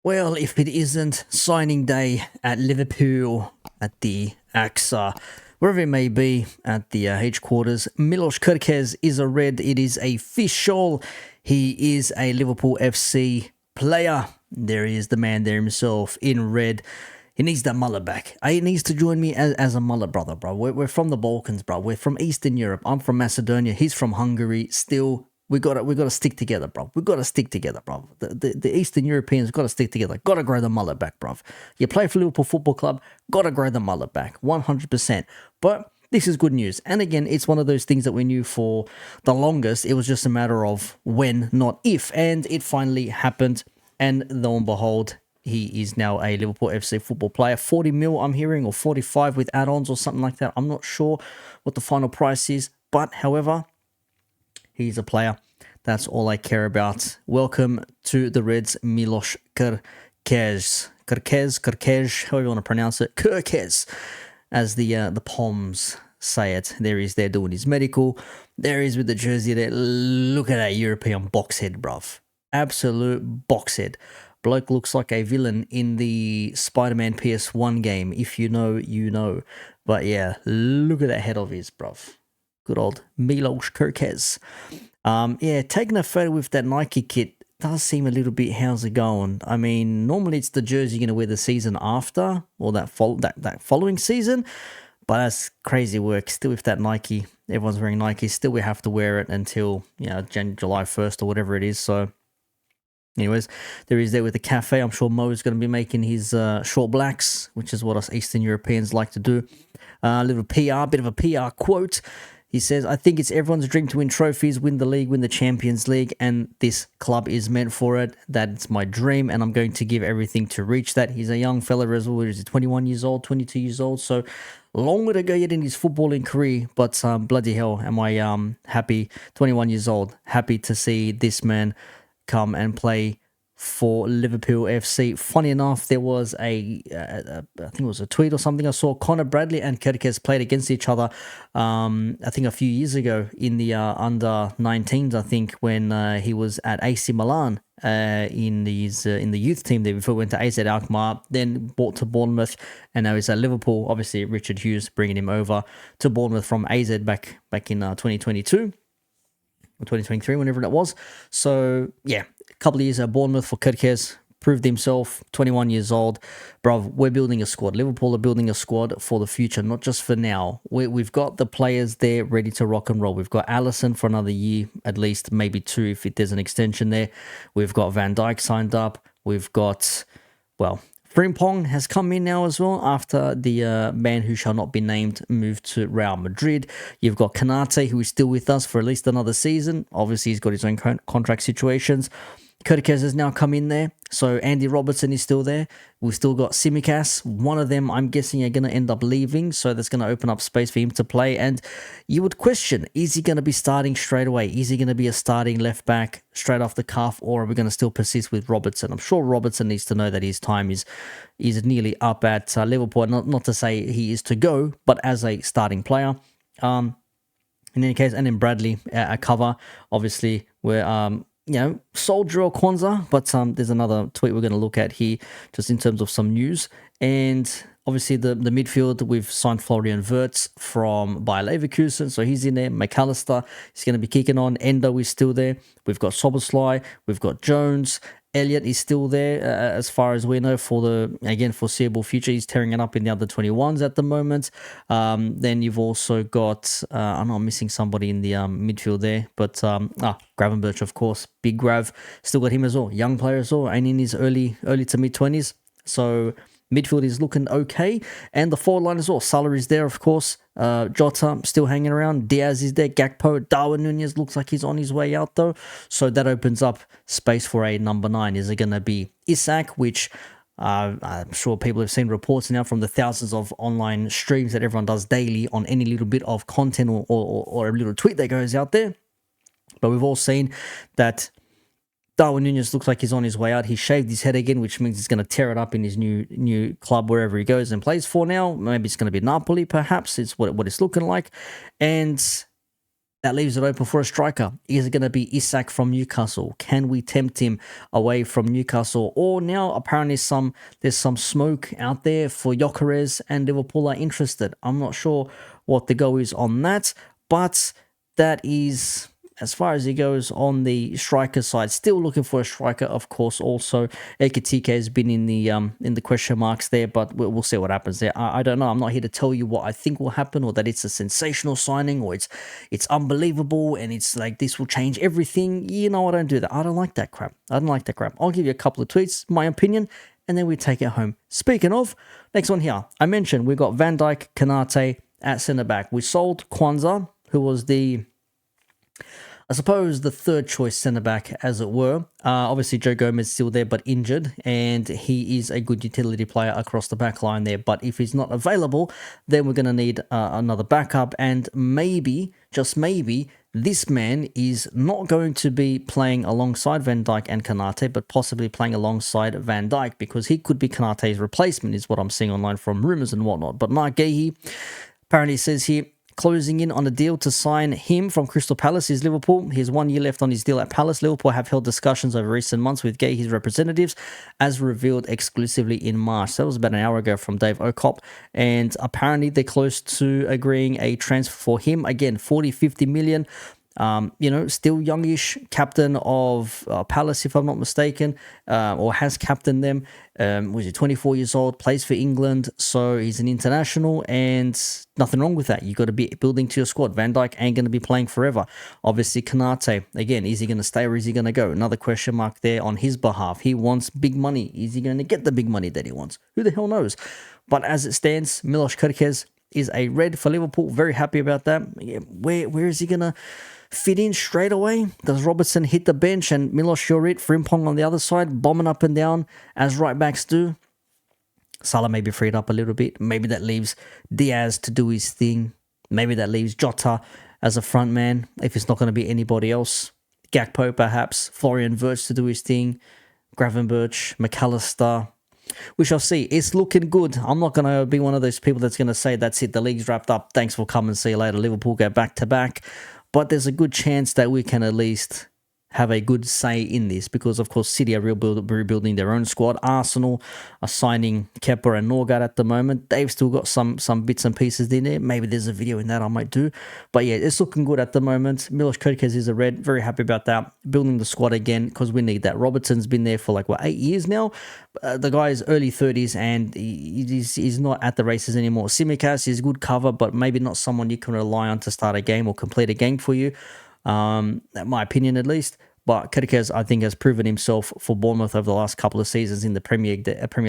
Well, if it isn't signing day at Liverpool, at the AXA, wherever it may be, at the headquarters, Milos Kerkez is a red. It is official. He is a Liverpool FC player. There he is, the man there himself in red. He needs that mullet back. He needs to join me as a mullet brother, bro. We're from the Balkans, bro. We're from Eastern Europe. I'm from Macedonia. He's from Hungary. Still, we gotta stick together, bro. We gotta stick together, bro. The Eastern Europeans gotta stick together. Gotta grow the mullet back, bro. You play for Liverpool Football Club, gotta grow the mullet back, 100%. But this is good news. And again, it's one of those things that we knew for the longest. It was just a matter of when, not if. And it finally happened. And lo and behold, he is now a Liverpool FC football player. 40 mil, I'm hearing, or 45 with add-ons or something like that. I'm not sure what the final price is. But, however, he's a player. That's all I care about. Welcome to the Reds, Milos Kerkez. Kerkez, however you want to pronounce it. Kerkez, as the Poms say it. There he is there doing his medical. There he is with the jersey there. Look at that European box head, bruv. Absolute box head. Bloke looks like a villain in the Spider-Man PS1 game. If you know, you know. But yeah, look at that head of his, bruv. Good old Milos Kerkez. Yeah, taking a photo with that Nike kit does seem a little bit, how's it going? I mean, normally it's the jersey you're going to wear the season after, or that following season. But that's crazy work. Still with that Nike, everyone's wearing Nike. Still we have to wear it until, July 1st or whatever it is. So anyways, there he is there with the cafe. I'm sure Mo is going to be making his short blacks, which is what us Eastern Europeans like to do. A little PR, bit of a PR quote. He says, I think it's everyone's dream to win trophies, win the league, win the Champions League, and this club is meant for it. That's my dream, and I'm going to give everything to reach that. He's a young fella as well. He's 21 years old, 22 years old, so longer to go yet in his footballing career, but bloody hell, am I happy, 21 years old, happy to see this man come and play for Liverpool FC. Funny enough, there was I think it was a tweet or something I saw. Connor Bradley and Kerkez played against each other, I think a few years ago in the under 19s, I think, when he was at AC Milan in the youth team there before he went to AZ Alkmaar, then bought to Bournemouth, and now he's at Liverpool. Obviously, Richard Hughes bringing him over to Bournemouth from AZ back in 2022. Or 2023, whenever that was. So, yeah, a couple of years at Bournemouth for Kerkez. Proved himself, 21 years old. Bro, we're building a squad. Liverpool are building a squad for the future, not just for now. We've got the players there ready to rock and roll. We've got Alisson for another year, at least, maybe two if there's an extension there. We've got Van Dijk signed up. We've got, well, Frimpong has come in now as well after the man who shall not be named moved to Real Madrid. You've got Kanate, who is still with us for at least another season. Obviously, he's got his own contract situations. Kerkez has now come in there. So Andy Robertson is still there. We've still got Tsimikas. One of them, I'm guessing, are going to end up leaving. So that's going to open up space for him to play. And you would question, is he going to be starting straight away? Is he going to be a starting left back straight off the cuff? Or are we going to still persist with Robertson? I'm sure Robertson needs to know that his time is nearly up at Liverpool. Not to say he is to go, but as a starting player. In any case, and then Bradley, a cover. Obviously, we're... Soldier or Kwanzaa, but there's another tweet we're going to look at here just in terms of some news. And obviously the midfield, we've signed Florian Wirtz from Bayer Leverkusen, so he's in there. McAllister is going to be kicking on. Endo is still there. We've got Szoboszlai, we've got Jones. Elliott is still there as far as we know for the, again, foreseeable future. He's tearing it up in the under 21s at the moment. Then you've also got, I'm missing somebody in the midfield there, but Gravenberch, of course, big Grav. Still got him as well, young player as well, and in his early to mid-20s. So midfield is looking okay. And the forward line as well. Salah is there, of course. Jota still hanging around. Diaz is there. Gakpo. Darwin Nunez looks like he's on his way out, though. So that opens up space for a number 9. Is it going to be Isak, which I'm sure people have seen reports now from the thousands of online streams that everyone does daily on any little bit of content or a little tweet that goes out there. But we've all seen that Darwin Nunez looks like he's on his way out. He shaved his head again, which means he's going to tear it up in his new club wherever he goes and plays for now. Maybe it's going to be Napoli, perhaps. It's what it's looking like. And That leaves it open for a striker. Is it going to be Isak from Newcastle? Can we tempt him away from Newcastle? Or now apparently there's some smoke out there for Kerkez, and Liverpool are interested. I'm not sure what the go is on that, but that is as far as he goes on the striker side. Still looking for a striker, of course. Also, Ekitike has been in the question marks there, but we'll see what happens there. I don't know. I'm not here to tell you what I think will happen, or that it's a sensational signing, or it's unbelievable, and it's like this will change everything. You know, I don't do that. I don't like that crap. I don't like that crap. I'll give you a couple of tweets, my opinion, and then we take it home. Speaking of, next one here. I mentioned we got Van Dijk, Konate at centre-back. We sold Kwanzaa, who was I suppose the third choice centre-back, as it were. Obviously, Joe Gomez is still there, but injured, and he is a good utility player across the back line there. But if he's not available, then we're going to need another backup, and maybe, just maybe, this man is not going to be playing alongside Van Dijk and Konate, but possibly playing alongside Van Dijk, because he could be Konate's replacement, is what I'm seeing online from rumours and whatnot. But Mark Gahey apparently says here, closing in on a deal to sign him from Crystal Palace is Liverpool. He has 1 year left on his deal at Palace. Liverpool have held discussions over recent months with Gahey's representatives, as revealed exclusively in March. That was about an hour ago from Dave Okop. And apparently they're close to agreeing a transfer for him. Again, 40-50 million. Still youngish, captain of Palace, if I'm not mistaken, or has captained them. Was he 24 years old, plays for England, so he's an international, and nothing wrong with that. You got to be building to your squad. Van Dijk ain't going to be playing forever. Obviously, Konate, again, is he going to stay or is he going to go? Another question mark there on his behalf. He wants big money. Is he going to get the big money that he wants? Who the hell knows? But as it stands, Milos Kerkez is a red for Liverpool. Very happy about that. Yeah, where is he going to fit in straight away? Does Robertson hit the bench and Milos Jorit, Frimpong on the other side, bombing up and down as right backs do? Salah may be freed up a little bit. Maybe that leaves Diaz to do his thing. Maybe that leaves Jota as a front man if it's not going to be anybody else. Gakpo perhaps. Florian Wirtz to do his thing. Gravenberch, McAllister. We shall see. It's looking good. I'm not going to be one of those people that's going to say, that's it, the league's wrapped up. Thanks for coming. See you later. Liverpool go back to back. But there's a good chance that we can at least have a good say in this, because of course City are rebuilding their own squad. Arsenal are signing Kepa and Norgard at the moment. They've still got some bits and pieces in there. Maybe there's a video in that I might do. But yeah, it's looking good at the moment. Milos Kerkez is a red. Very happy about that. Building the squad again, because we need that. Robertson's been there for 8 years now. The guy is early 30s and he's not at the races anymore. Tsimikas is good cover, but maybe not someone you can rely on to start a game or complete a game for you. My opinion at least. But Kerkez, I think, has proven himself for Bournemouth over the last couple of seasons in the Premier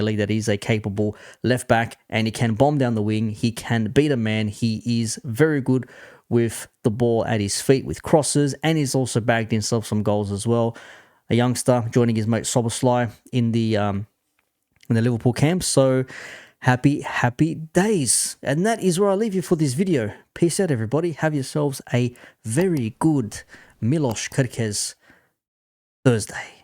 League that he's a capable left back, and he can bomb down the wing. He can beat a man. He is very good with the ball at his feet with crosses, and he's also bagged himself some goals as well. A youngster joining his mate Szoboszlai in the Liverpool camp. So happy days. And that is where I leave you for this video. Peace out, everybody. Have yourselves a very good Milos Kerkez Thursday.